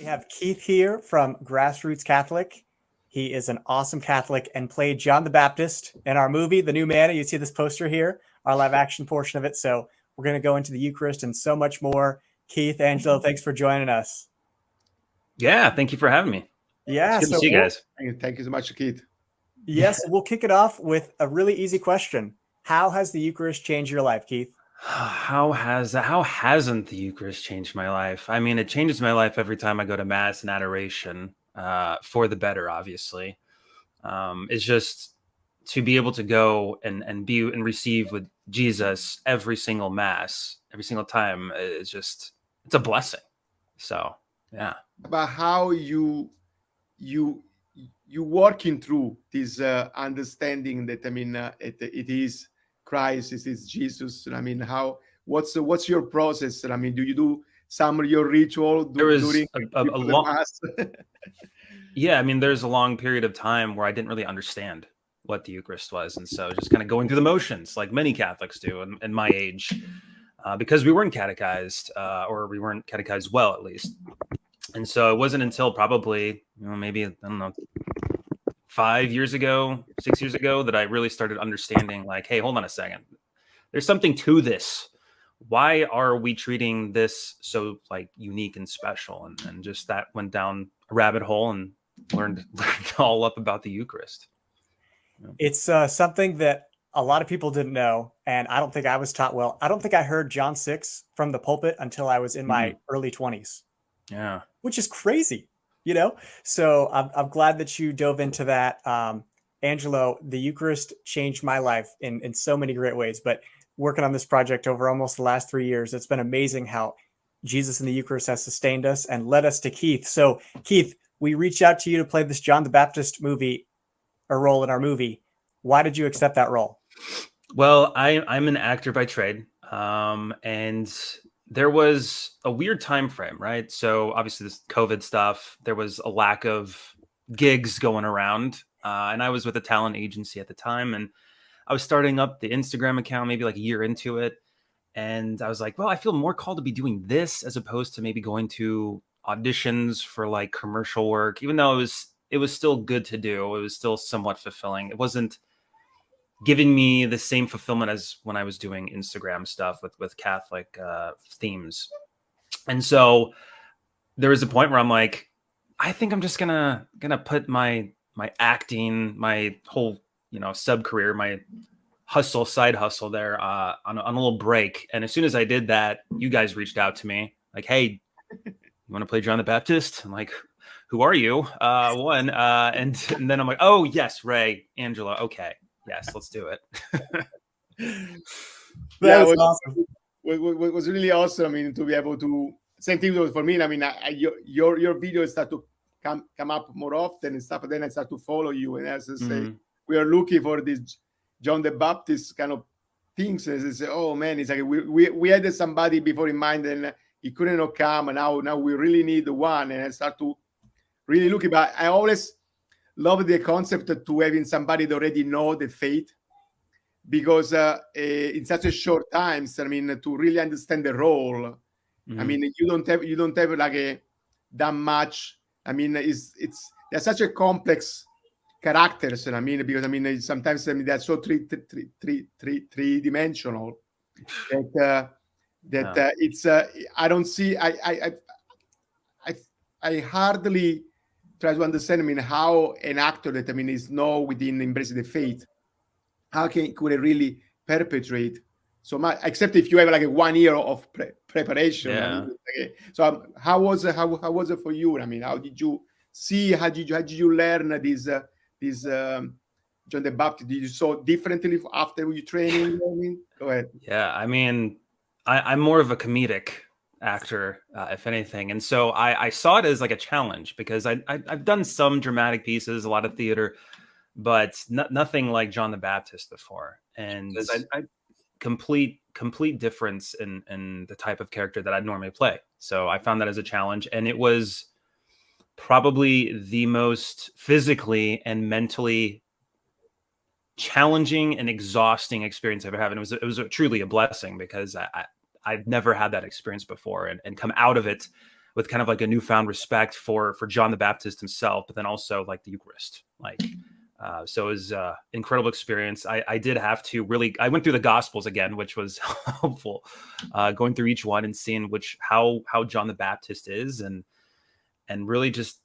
We have Keith here from GrassRoots Catholic. He is an awesome Catholic and played John the Baptist in our movie, The New Manna. You see this poster here, our live action portion of it. So we're going to go into the Eucharist and so much more. Keith, Angelo, thanks for joining us. Yeah, thank you for having me. Yeah, it's good to see you guys. Thank you so much, Keith. Yes, we'll kick it off with a really easy question. How has the Eucharist changed your life, Keith? How hasn't the Eucharist changed my life? I mean, it changes my life every time I go to Mass and adoration, for the better, obviously. It's just to be able to go and be and receive with Jesus every single Mass, every single time. It's a blessing. So, yeah. About how you working through this understanding that it is Christ, it is Jesus. And I mean, what's your process? And I mean, do you do some of your ritual during a long Mass? Yeah, I mean, there's a long period of time where I didn't really understand what the Eucharist was, and so just kind of going through the motions, like many Catholics do, in my age, because we weren't catechized, or we weren't catechized well, at least. And so it wasn't until probably, maybe, I don't know, 5 years ago, 6 years ago, that I really started understanding, like, hey, hold on a second. There's something to this. Why are we treating this so, like, unique and special? And just that went down a rabbit hole and learned all up about the Eucharist. It's something that a lot of people didn't know, and I don't think I was taught well. I don't think I heard John 6 from the pulpit until I was in my early 20s. Yeah. Which is crazy, So I'm glad that you dove into that. Angelo, the Eucharist changed my life in so many great ways, but working on this project over almost the last 3 years, it's been amazing how Jesus in the Eucharist has sustained us and led us to Keith. So Keith, we reached out to you to play this John the Baptist role in our movie. Why did you accept that role? Well, I'm an actor by trade. And there was a weird time frame, right? So obviously this COVID stuff, there was a lack of gigs going around. And I was with a talent agency at the time, and I was starting up the Instagram account, maybe like a year into it. And I was like, well, I feel more called to be doing this as opposed to maybe going to auditions for like commercial work, even though it was still good to do. It was still somewhat fulfilling. It wasn't giving me the same fulfillment as when I was doing Instagram stuff with Catholic themes. And so there was a point where I'm like, I think I'm just gonna put my acting, my whole sub career, my side hustle there on a little break. And as soon as I did that, you guys reached out to me like, hey, you want to play John the Baptist? I'm like, who are you? And then I'm like, oh yes, Ray, Angela, okay. Yes, let's do it. That was awesome. It was really awesome. I mean, to be able to, same thing was for me. I mean, your videos start to come up more often and stuff. And then I start to follow you, and as I say, we are looking for this John the Baptist kind of things. As I say, oh man, it's like we had somebody before in mind, and he couldn't not come, and now we really need one. And I start to really look. But I always love the concept to having somebody that already know the faith, because in such a short time, I mean, to really understand the role, I mean, you don't have like that much. I mean, they're such a complex characters, and I mean, because I mean, sometimes they're so three dimensional that it's I don't see I hardly try to understand. I mean, how an actor that is within embracing the faith, how could it really perpetrate so much? Except if you have like a 1 year of preparation. Yeah. I mean, okay. So how was it for you? I mean, how did you see? How did you learn this John the Baptist? Did you saw differently after you training? I mean, go ahead. Yeah, I mean, I'm more of a comedic actor, if anything, and so I saw it as like a challenge, because I've done some dramatic pieces, a lot of theater, but nothing like John the Baptist before, and I complete difference in the type of character that I'd normally play. So I found that as a challenge, and it was probably the most physically and mentally challenging and exhausting experience I've ever had. And it was truly a blessing, because I've never had that experience before, and come out of it with kind of like a newfound respect for John the Baptist himself, but then also like the Eucharist. Like, so it was an incredible experience. I did have to really, I went through the Gospels again, which was helpful, going through each one and seeing how John the Baptist is, and really just,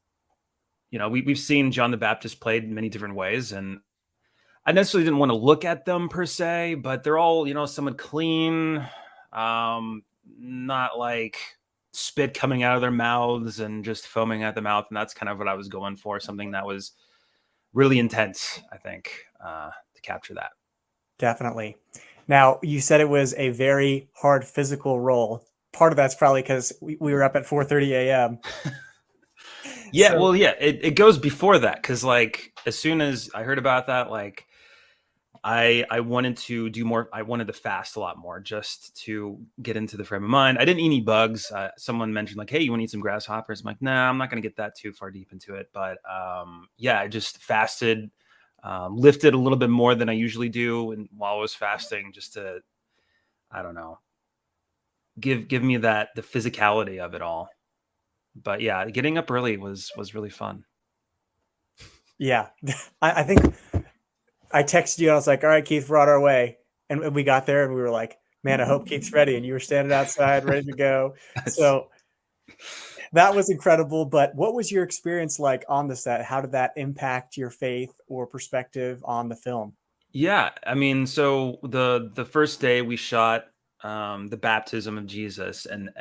we've seen John the Baptist played in many different ways, and I necessarily didn't want to look at them per se, but they're all, somewhat clean, not like spit coming out of their mouths and just foaming at the mouth. And that's kind of what I was going for. Something that was really intense, I think, to capture that. Definitely. Now, you said it was a very hard physical role. Part of that's probably because we were up at 4:30 a.m. Yeah, well, yeah, it goes before that, because like as soon as I heard about that, like I wanted to do more. I wanted to fast a lot more just to get into the frame of mind. I didn't eat any bugs. Someone mentioned like, hey, you want to eat some grasshoppers? I'm like, nah, I'm not going to get that too far deep into it. But yeah, I just fasted, lifted a little bit more than I usually do, and while I was fasting, just to, I don't know, give me the physicality of it all. But yeah, getting up early was really fun. Yeah, I think I texted you and I was like, all right, Keith, we're on our way. And we got there and we were like, man, I hope Keith's ready. And you were standing outside ready to go. So that was incredible. But what was your experience like on the set? How did that impact your faith or perspective on the film? Yeah, I mean, so the first day we shot the baptism of Jesus, and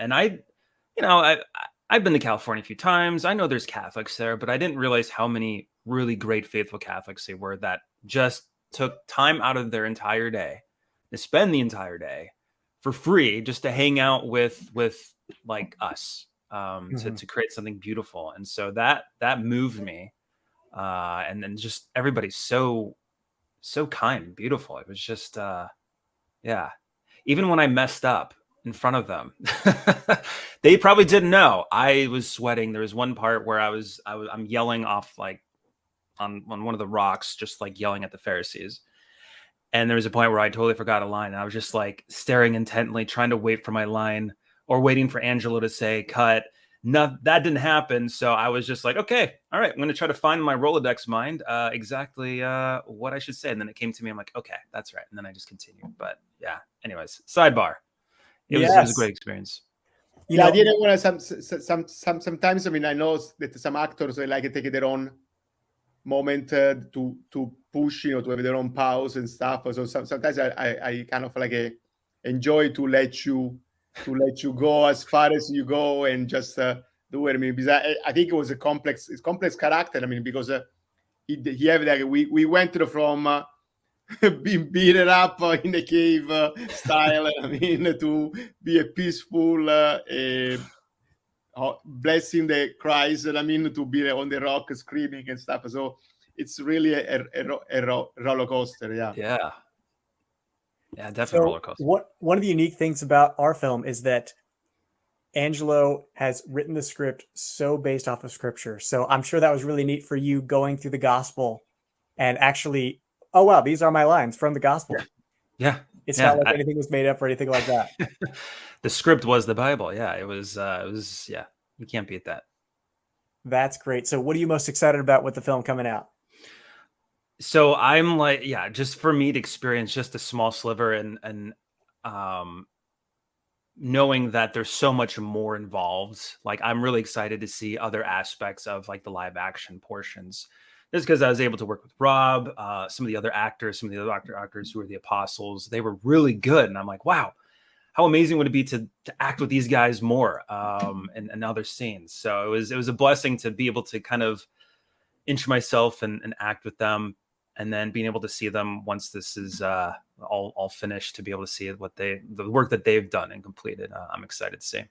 I've been to California a few times. I know there's Catholics there, but I didn't realize how many really great faithful Catholics they were that just took time out of their entire day to spend the entire day for free just to hang out with like us, to create something beautiful. And so that moved me, and then just everybody's so kind and beautiful. It was just yeah, even when I messed up in front of them, they probably didn't know I was sweating. There was one part where I'm yelling off like on one of the rocks, just like yelling at the Pharisees. And there was a point where I totally forgot a line. And I was just like staring intently, trying to wait for my line, or waiting for Angelo to say cut. No, that didn't happen. So I was just like, okay, all right, I'm going to try to find in my Rolodex mind exactly what I should say. And then it came to me. I'm like, okay, that's right. And then I just continued. But yeah, anyways, sidebar. It was a great experience. Yeah, I didn't want to sometimes. I mean, I know that some actors, they like to take their own moment to push, to have their own pause and stuff. So sometimes I kind of like enjoy to let you go as far as you go and just do it. I mean, because I think it was a complex character. I mean, because he have like we went from being beaten up in the cave style. I mean, to be a peaceful, blessing the Christ. I mean, to be on the rock screaming and stuff. So it's really a roller coaster. Yeah. Yeah. Yeah, definitely roller coaster. One of the unique things about our film is that Angelo has written the script so based off of scripture. So I'm sure that was really neat for you going through the gospel and actually, oh, wow, these are my lines from the gospel. Yeah. It's not like anything was made up or anything like that. The script was the Bible. Yeah, it was, yeah, you can't beat that. That's great. So what are you most excited about with the film coming out? So I'm like, yeah, just for me to experience just a small sliver and knowing that there's so much more involved. Like, I'm really excited to see other aspects of like the live action portions. Just because I was able to work with Rob, some of the other actors, some of the other actors who were the apostles, they were really good. And I'm like, wow, how amazing would it be to act with these guys more, and other scenes. So it was a blessing to be able to kind of inch myself and act with them, and then being able to see them once this is all finished, to be able to see the work that they've done and completed. I'm excited to see.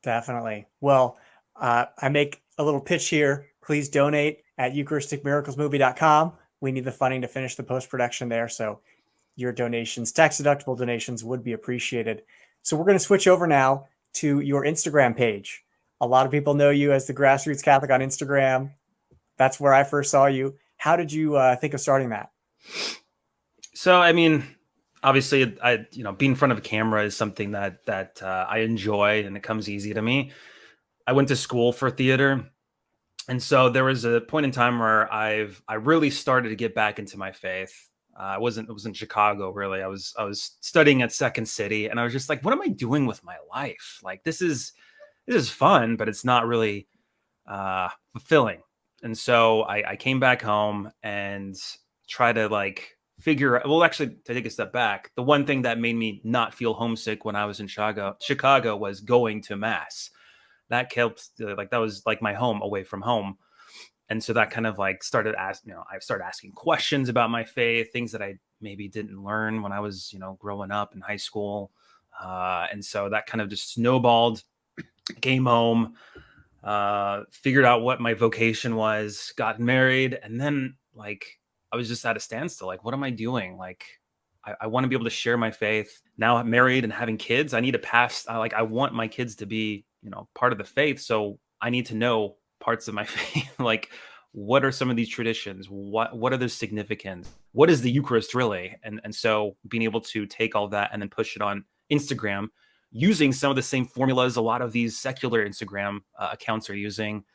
Definitely. Well, I make a little pitch here. Please donate at EucharisticMiraclesMovie.com. We need the funding to finish the post-production there. So your donations, tax-deductible donations, would be appreciated. So we're going to switch over now to your Instagram page. A lot of people know you as the Grassroots Catholic on Instagram. That's where I first saw you. How did you think of starting that? So, I mean, obviously, being in front of a camera is something that I enjoy, and it comes easy to me. I went to school for theater. And so there was a point in time where I really started to get back into my faith. It was in Chicago, really. I was studying at Second City, and I was just like, what am I doing with my life? Like, this is fun, but it's not really fulfilling. And so I came back home and try to like figure out, well, actually, to take a step back, the one thing that made me not feel homesick when I was in Chicago was going to mass. That helped, like, that was like my home away from home. And so that kind of like started asking, I started asking questions about my faith, things that I maybe didn't learn when I was, growing up in high school. And so that kind of just snowballed. Came home, figured out what my vocation was, got married, and then like I was just at a standstill. Like, what am I doing? Like, I want to be able to share my faith. Now I'm married and having kids. I need to pass. I want my kids to be, part of the faith. So I need to know parts of my faith. Like, what are some of these traditions? What are the significance? What is the Eucharist really? And so being able to take all that and then push it on Instagram, using some of the same formulas a lot of these secular Instagram accounts are using.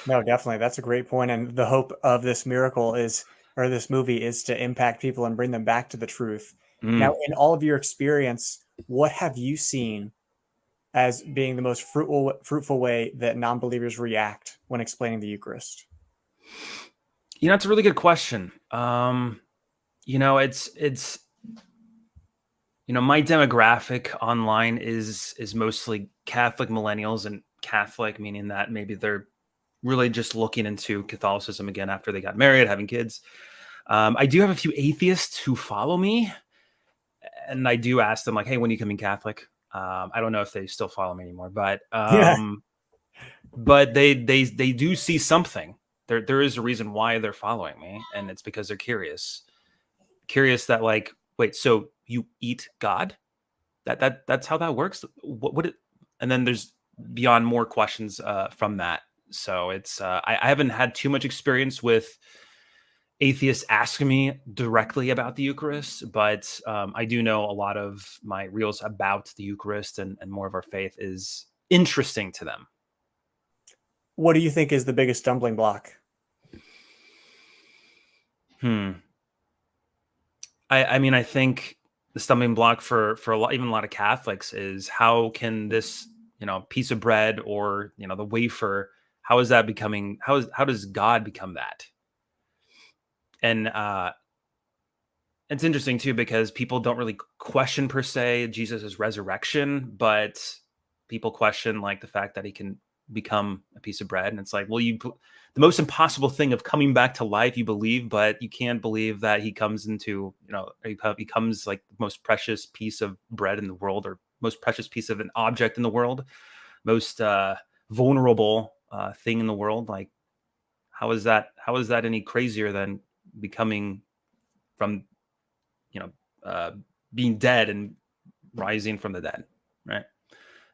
No, definitely. That's a great point. And the hope of this this movie is to impact people and bring them back to the truth. Now, in all of your experience, what have you seen as being the most fruitful way that non-believers react when explaining the Eucharist? It's a really good question. It's my demographic online is mostly Catholic millennials, and Catholic meaning that maybe they're really just looking into Catholicism again after they got married, having kids. I do have a few atheists who follow me, and I do ask them like, "Hey, when are you coming Catholic?" I don't know if they still follow me anymore, but but they do see something. There is a reason why they're following me, and it's because they're curious that like, wait, so you eat God? That's how that works? And then there's beyond more questions from that. So it's I haven't had too much experience with atheists asking me directly about the Eucharist, but I do know a lot of my reels about the Eucharist and more of our faith is interesting to them. What do you think is the biggest stumbling block? I think the stumbling block for even a lot of Catholics is, how can this, piece of bread or, the wafer, how is that becoming, how does God become that? And it's interesting too, because people don't really question per se Jesus's resurrection, but people question like the fact that he can become a piece of bread. And it's like, well, the most impossible thing of coming back to life, you believe, but you can't believe that he comes into, he becomes like the most precious piece of bread in the world, or most precious piece of an object in the world, most vulnerable thing in the world. Like, how is that any crazier than becoming from, being dead and rising from the dead, right?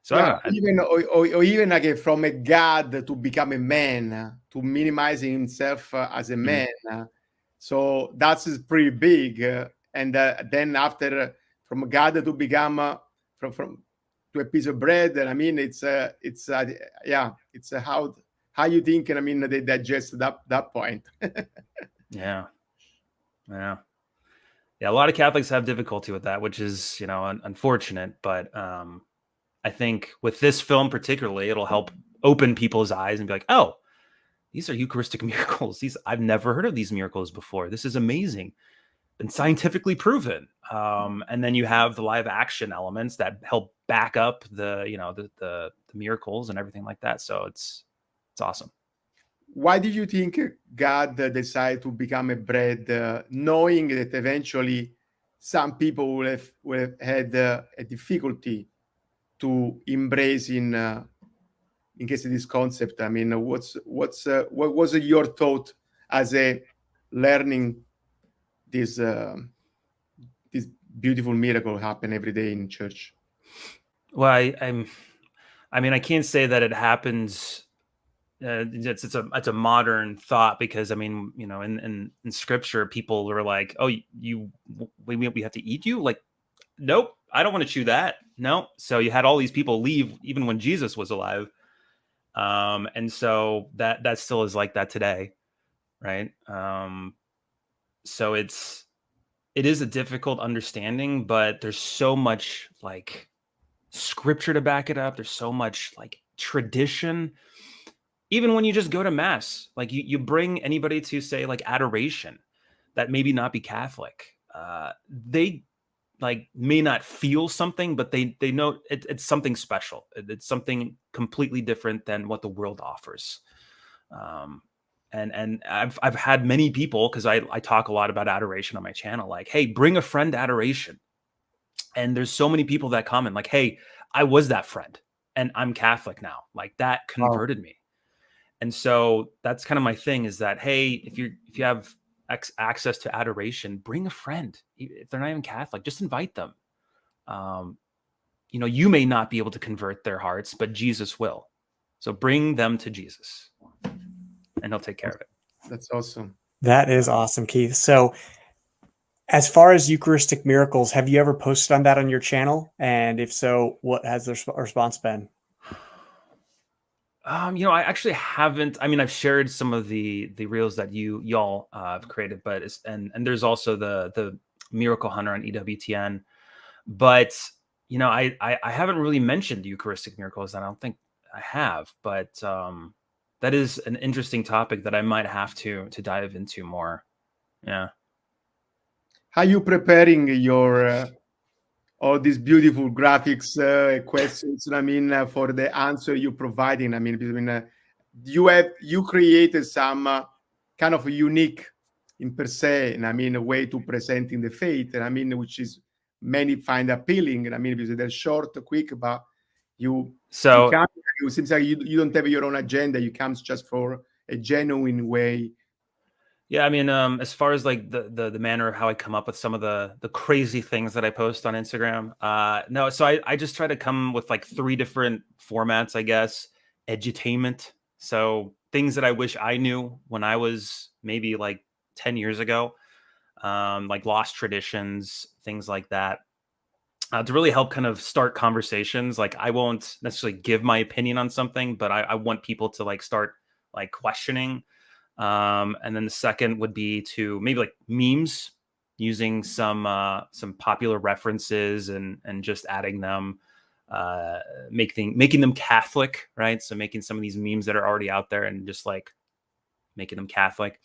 So yeah, even like from a God to become a man, to minimizing himself as a man. So that's pretty big. And then after from God to become from to a piece of bread. And I mean, it's how you think. And I mean, they digest that point. Yeah. A lot of Catholics have difficulty with that, which is, unfortunate. But I think with this film particularly, it'll help open people's eyes and be like, oh, these are Eucharistic miracles. I've never heard of these miracles before. This is amazing and scientifically proven. And then you have the live action elements that help back up the miracles and everything like that. So it's awesome. Why did you think God decided to become a bread, knowing that eventually some people will have had a difficulty to embrace in case of this concept? I mean, what was your thought as a learning this beautiful miracle happen every day in church? Well, I can't say that it happens. It's a modern thought, because I mean, in scripture, people are like, oh, we have to eat you? Like, nope, I don't want to chew that. No. So you had all these people leave even when Jesus was alive. And so that still is like that today, right? So it is a difficult understanding, but there's so much like scripture to back it up. There's so much like tradition. Even when you just go to mass, like you bring anybody to say like adoration that maybe not be Catholic, they like may not feel something, but they know it's something special. It's something completely different than what the world offers. And I've had many people, because I talk a lot about adoration on my channel, like, hey, bring a friend to adoration. And there's so many people that comment like, hey, I was that friend and I'm Catholic now. Like that converted me. And so that's kind of my thing, is that, hey, if you have access to adoration, bring a friend. If they're not even Catholic, just invite them. You may not be able to convert their hearts, but Jesus will. So bring them to Jesus and he'll take care of it. That's awesome. That is awesome, Keith. So as far as Eucharistic miracles, have you ever posted on that on your channel? And if so, what has the response been? I actually haven't. I mean, I've shared some of the reels that y'all have created, but and there's also the Miracle Hunter on EWTN. But I haven't really mentioned Eucharistic miracles, and I don't think I have. But that is an interesting topic that I might have to dive into more. Yeah. How are you preparing your all these beautiful graphics questions? I mean, for the answer you're providing. I mean, you created some kind of unique in per se, and I mean a way to presenting the faith, and I mean which is many find appealing, and I mean because they're short, quick, but it seems like you don't have your own agenda. You come just for a genuine way. Yeah, I mean, as far as like the manner of how I come up with some of the crazy things that I post on Instagram, no, so I just try to come with like 3 different formats, I guess. Edutainment, so things that I wish I knew when I was maybe like 10 years ago, like lost traditions, things like that, to really help kind of start conversations. Like I won't necessarily give my opinion on something, but I want people to like start like questioning. And then the second would be to maybe like memes, using some popular references and just adding them, making them Catholic, right? So making some of these memes that are already out there and just like making them Catholic.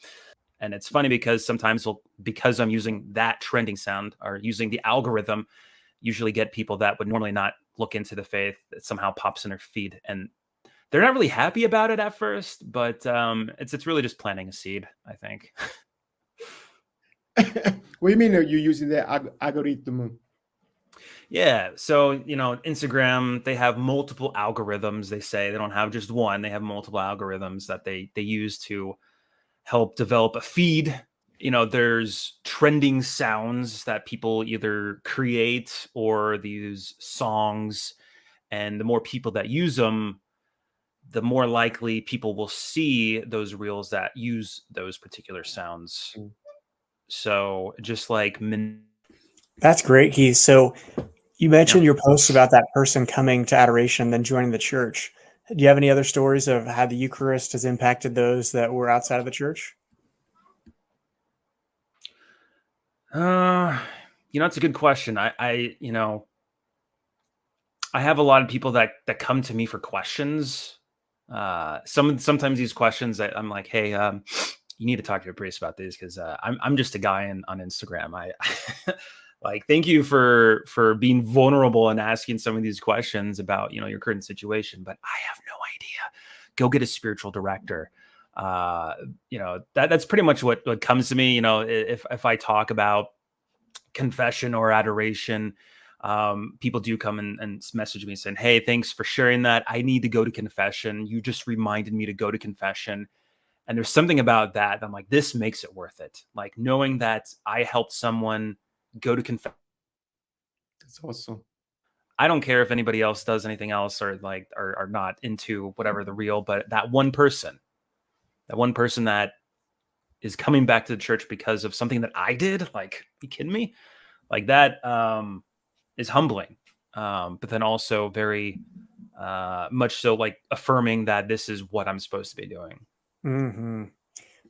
And it's funny because sometimes because I'm using that trending sound or using the algorithm, usually get people that would normally not look into the faith, that somehow pops in their feed, and they're not really happy about it at first, but it's really just planting a seed, I think. What do you mean? Are you using the algorithm? Yeah, so Instagram, they have multiple algorithms. They say they don't have just one; they have multiple algorithms that they use to help develop a feed. There's trending sounds that people either create or they use songs, and the more people that use them, the more likely people will see those reels that use those particular sounds. So just like That's great, Keith. So you mentioned your post about that person coming to adoration, then joining the church. Do you have any other stories of how the Eucharist has impacted those that were outside of the church? It's a good question. I have a lot of people that come to me for questions. Sometimes these questions that I'm like, hey, you need to talk to your priest about this, because I'm just a guy on Instagram. I like, thank you for being vulnerable and asking some of these questions about your current situation, but I have no idea. Go get a spiritual director. That's pretty much what comes to me. If I talk about confession or adoration, people do come and message me saying, hey, thanks for sharing that. I need to go to confession. You just reminded me to go to confession. And there's something about that. I'm like, this makes it worth it. Like knowing that I helped someone go to confession. That's awesome. I don't care if anybody else does anything else or like are not into whatever the real, but that one person that is coming back to the church because of something that I did, like, are you kidding me? Like that is humbling, but then also very much so like affirming that this is what I'm supposed to be doing. Mm-hmm.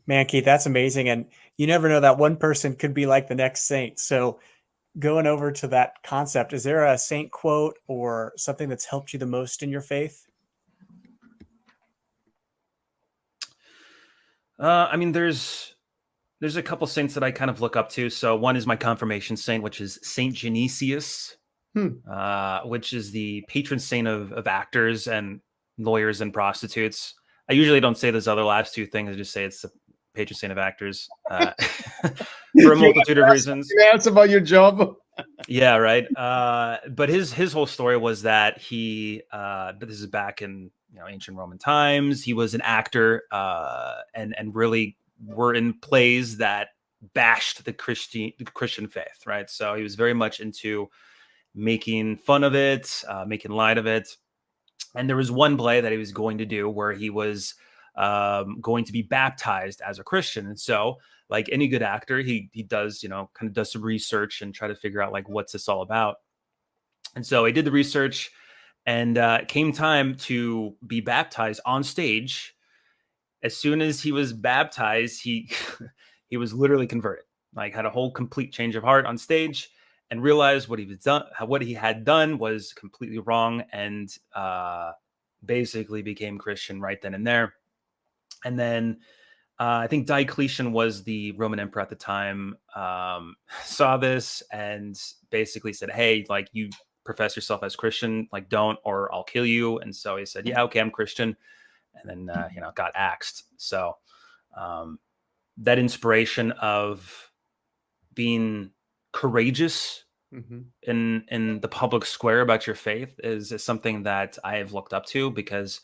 Man, Keith, that's amazing. And you never know, that one person could be like the next saint. So going over to that concept, is there a saint quote or something that's helped you the most in your faith? I mean, there's a couple saints that I kind of look up to. So one is my confirmation saint, which is Saint Genesius, which is the patron saint of actors and lawyers and prostitutes. I usually don't say those other last two things. I just say it's the patron saint of actors for a multitude of reasons. That's about your job. Yeah, right. But his whole story was that he this is back in ancient Roman times. He was an actor and really were in plays that bashed the Christian faith, right? So he was very much into making fun of it, making light of it. And there was one play that he was going to do where he was going to be baptized as a Christian. And so, like any good actor, he does, kind of does some research and try to figure out like what's this all about. And so he did the research, and it came time to be baptized on stage. As soon as he was baptized, he he was literally converted, like had a whole complete change of heart on stage, and realized what he had done was completely wrong, and basically became Christian right then and there. And then I think Diocletian was the Roman emperor at the time, saw this and basically said, "Hey, like you profess yourself as Christian, like don't, or I'll kill you." And so he said, "Yeah, okay, I'm Christian." And then, got axed. So that inspiration of being courageous in the public square about your faith is something that I have looked up to, because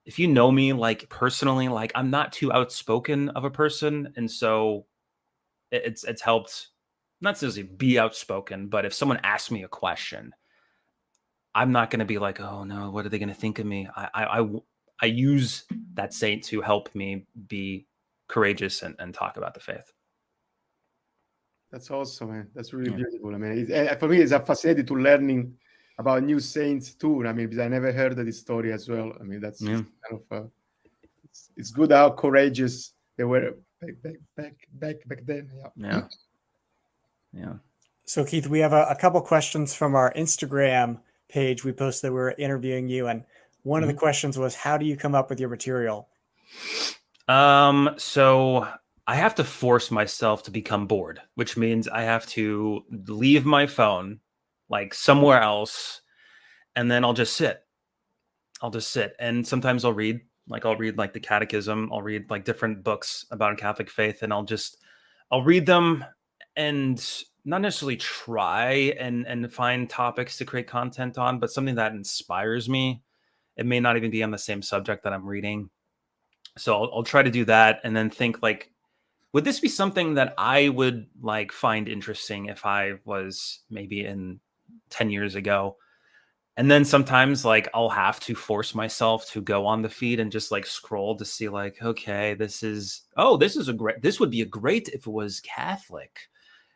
if you know me, like personally, like I'm not too outspoken of a person. And so it's helped not necessarily be outspoken, but if someone asks me a question, I'm not going to be like, oh no, what are they going to think of me? I use that saint to help me be courageous and talk about the faith. That's awesome, man. That's really beautiful. I mean, for me, it's fascinating to learning about new saints too. I mean, because I never heard of this story as well. I mean, that's kind of it's good how courageous they were back then. Yeah. So Keith, we have a couple questions from our Instagram page. We posted that we were interviewing you, and one of the questions was, how do you come up with your material? So I have to force myself to become bored, which means I have to leave my phone like somewhere else, and then I'll just sit. And sometimes I'll read like the catechism. I'll read like different books about Catholic faith, and I'll read them and not necessarily try and find topics to create content on, but something that inspires me. It may not even be on the same subject that I'm reading. So I'll try to do that, and then think like, would this be something that I would like find interesting if I was maybe in 10 years ago? And then sometimes like I'll have to force myself to go on the feed and just like scroll to see like, okay, this would be a great if it was Catholic.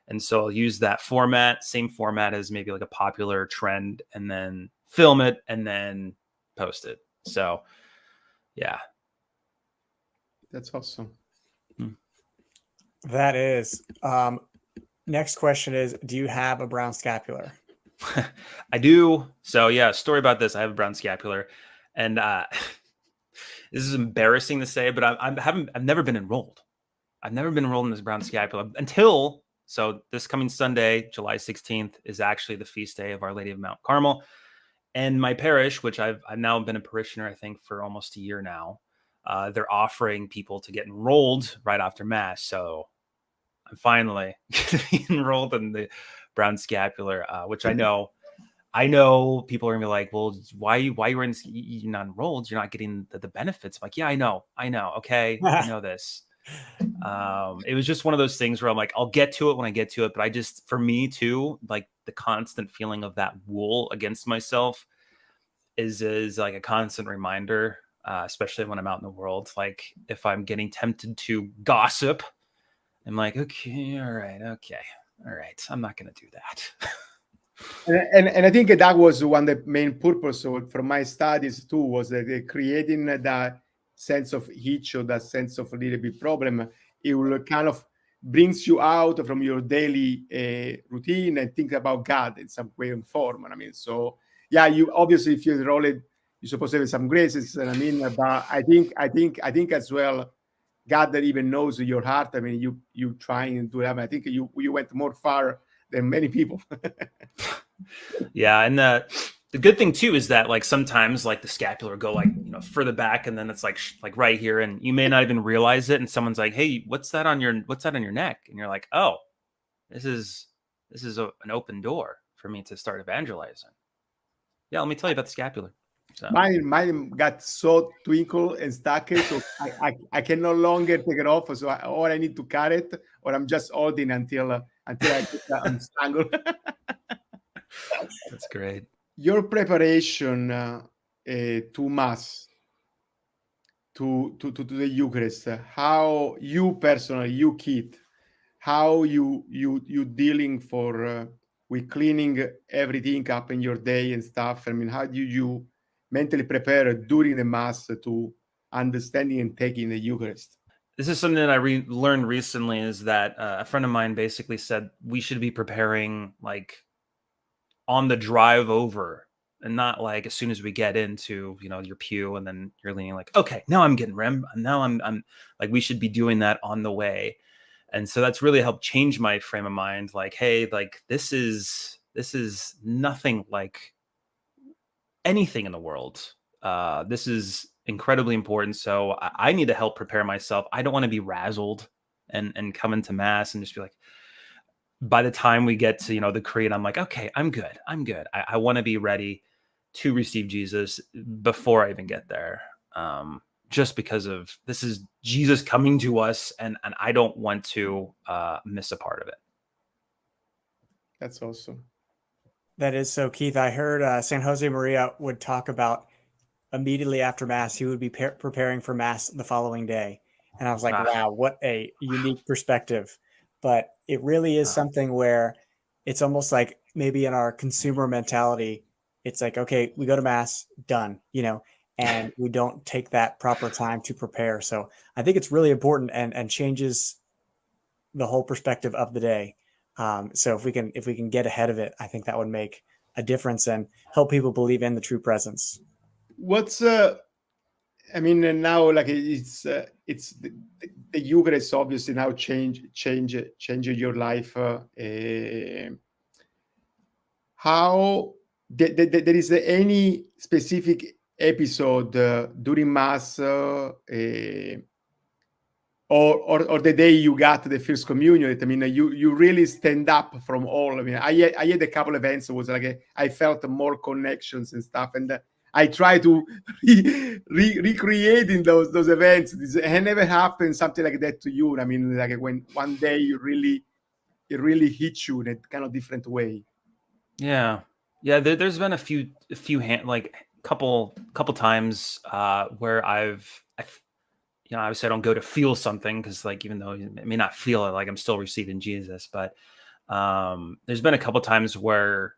And so I'll use that same format as maybe like a popular trend, and then film it and then post it. So yeah. That's awesome. That is. Next question is, do you have a brown scapular? I do. So yeah, story about this. I have a brown scapular, and this is embarrassing to say, but I've never been enrolled. I've never been enrolled in this brown scapular until this coming Sunday, July 16th, is actually the feast day of Our Lady of Mount Carmel. And my parish, which I've now been a parishioner, I think, for almost a year now, they're offering people to get enrolled right after Mass. So I'm finally enrolled in the brown scapular, which I know people are gonna be like, well, why you're not enrolled? You're not getting the benefits. I'm like, yeah, I know. Okay, I know this. It was just one of those things where I'm like, I'll get to it when I get to it. But for me too, like the constant feeling of that wool against myself is like a constant reminder, especially when I'm out in the world. Like if I'm getting tempted to gossip, I'm like, okay, all right. I'm not going to do that. And I think that was one of the main purpose from my studies too, was that creating that sense of itch or that sense of a little bit problem. It will kind of brings you out from your daily routine and think about God in some way and form. I mean, so yeah, you obviously, if you roll it, you're supposed to have some graces. And I mean, but I think as well, God that even knows your heart. I mean, you trying to do that. I think you went more far than many people. Yeah, and the good thing too is that like sometimes like the scapular go like further back, and then it's like like right here, and you may not even realize it. And someone's like, "Hey, what's that on your neck?" And you're like, "Oh, this is an open door for me to start evangelizing." Yeah, let me tell you about the scapular. So. Mine got so twinkle and stuck, so I can no longer take it off. So or I need to cut it, or I'm just holding until I get untangled. That's great. Your preparation to Mass, to the Eucharist, how you personally, you Keith, how you dealing for with cleaning everything up in your day and stuff. I mean, how do you mentally prepare during the Mass to understanding and taking the Eucharist? This is something that I learned recently, is that a friend of mine basically said we should be preparing like on the drive over, and not like as soon as we get into your pew and then you're leaning like, okay, now I'm getting rem. Now I'm like, we should be doing that on the way. And so that's really helped change my frame of mind. Like, hey, like this is nothing like anything in the world. This is incredibly important. So I need to help prepare myself. I don't want to be razzled and come into Mass and just be like, by the time we get to the creed, I'm like, okay, I'm good. I want to be ready to receive Jesus before I even get there. Just because of this is Jesus coming to us, and I don't want to miss a part of it. That's awesome. That is so, Keith. I heard San Jose Maria would talk about immediately after Mass, he would be preparing for Mass the following day. And I was like, wow, what a unique perspective. But it really is something where it's almost like maybe in our consumer mentality, it's like, okay, we go to Mass, done, and we don't take that proper time to prepare. So I think it's really important and changes the whole perspective of the day. So if we can get ahead of it, I think that would make a difference and help people believe in the true presence. What's I mean, now like it's the Eucharist obviously now change your life. How there is any specific episode during Mass or the day you got the first communion? I mean, you really stand up from all. I mean, I had a couple of events. It was like I felt more connections and stuff, and I try to recreating those events. It never happened something like that to you. I mean, like when one day it really hits you in a kind of different way. Yeah. There's been a few couple times where I've obviously I don't go to feel something, because like even though I may not feel it, like I'm still receiving Jesus. But there's been a couple times where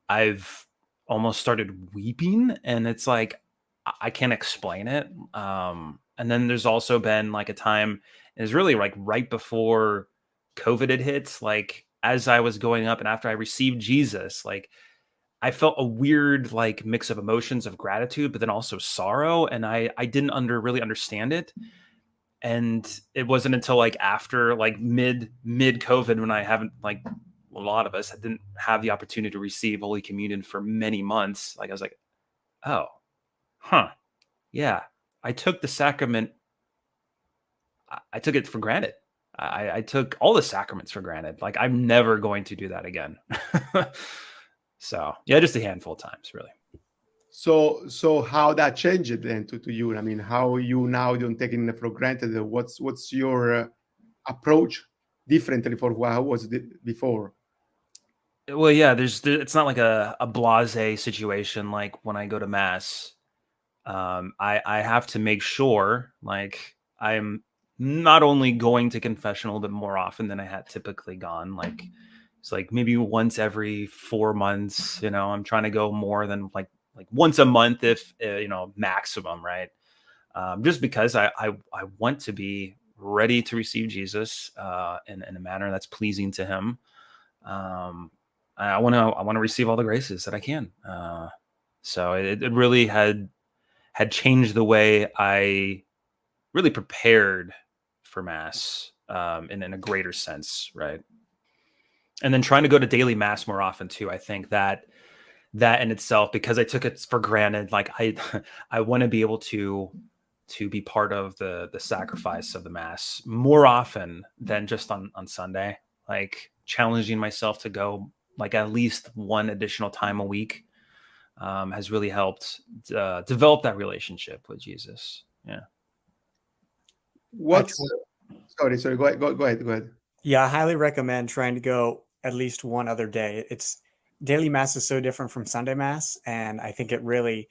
I've almost started weeping, and it's like I can't explain it. And then there's also been like a time, it's really like right before COVID had hit, like as I was going up and after I received Jesus, like I felt a weird like mix of emotions of gratitude, but then also sorrow, and I didn't really understand it. And it wasn't until like after like mid COVID, when I haven't, like a lot of us didn't have the opportunity to receive Holy Communion for many months. Like I was like, oh, yeah, I took the sacrament. I took it for granted. I took all the sacraments for granted. Like I'm never going to do that again. So yeah, just a handful of times, really. So how that changed then to you? I mean, how you now don't take it for granted? What's your approach differently for how was it before? Well, yeah, it's not like a blasé situation. Like when I go to Mass, I have to make sure like I'm not only going to confession a little bit more often than I had typically gone. Like, It's like maybe once every 4 months. I'm trying to go more than like once a month, if maximum, right? Just because I want to be ready to receive Jesus in a manner that's pleasing to Him. I want to receive all the graces that I can. So it really had changed the way I really prepared for Mass in a greater sense, right? And then trying to go to daily Mass more often too. I think that in itself, because I took it for granted, like I want to be able to be part of the sacrifice of the Mass more often than just on Sunday, like challenging myself to go like at least one additional time a week has really helped develop that relationship with Jesus. Yeah. Sorry. Go ahead. Yeah, I highly recommend trying to go at least one other day. It's daily Mass is so different from Sunday Mass, and I think it really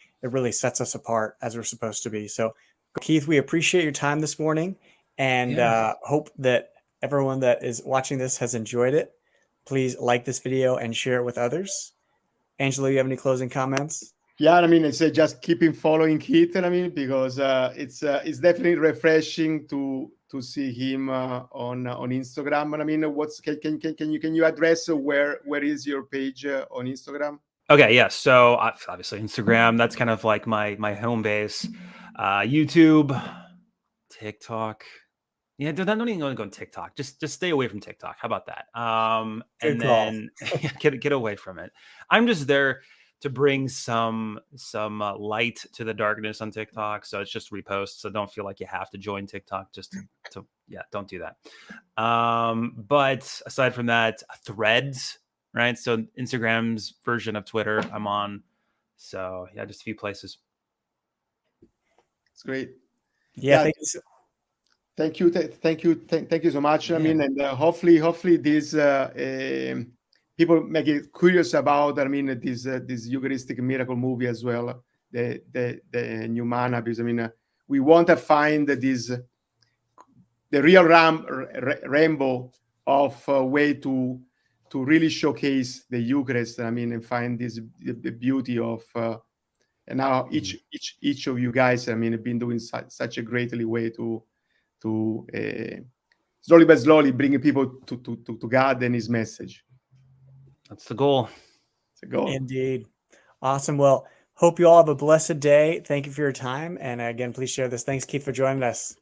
sets us apart as we're supposed to be. So, Keith, we appreciate your time this morning, and hope that everyone that is watching this has enjoyed it. Please like this video and share it with others. Angelo, you have any closing comments? Yeah, I mean, it's just keeping following Keith, I mean, because it's definitely refreshing to see him on Instagram. And I mean, can you address where is your page on Instagram? Okay, yeah. So obviously Instagram, that's kind of like my home base. YouTube, TikTok. Yeah, don't even go on TikTok. Just stay away from TikTok. How about that? And then get away from it. I'm just there to bring some light to the darkness on TikTok. So it's just reposts. So don't feel like you have to join TikTok just to don't do that. But aside from that, Threads, right? So Instagram's version of Twitter, I'm on. So yeah, just a few places. It's great. Yeah. Thank you so much. Yeah. I mean, and hopefully these people make it curious about. I mean, this Eucharistic miracle movie as well, the new Manna, because I mean, we want to find the real rainbow of way to really showcase the Eucharist. I mean, and find the beauty of. And now each of you guys, I mean, have been doing such a greatly way to slowly but slowly bringing people to God and His message. That's the goal. It's a goal. Indeed. Awesome. Well, hope you all have a blessed day. Thank you for your time. And again, please share this. Thanks, Keith, for joining us.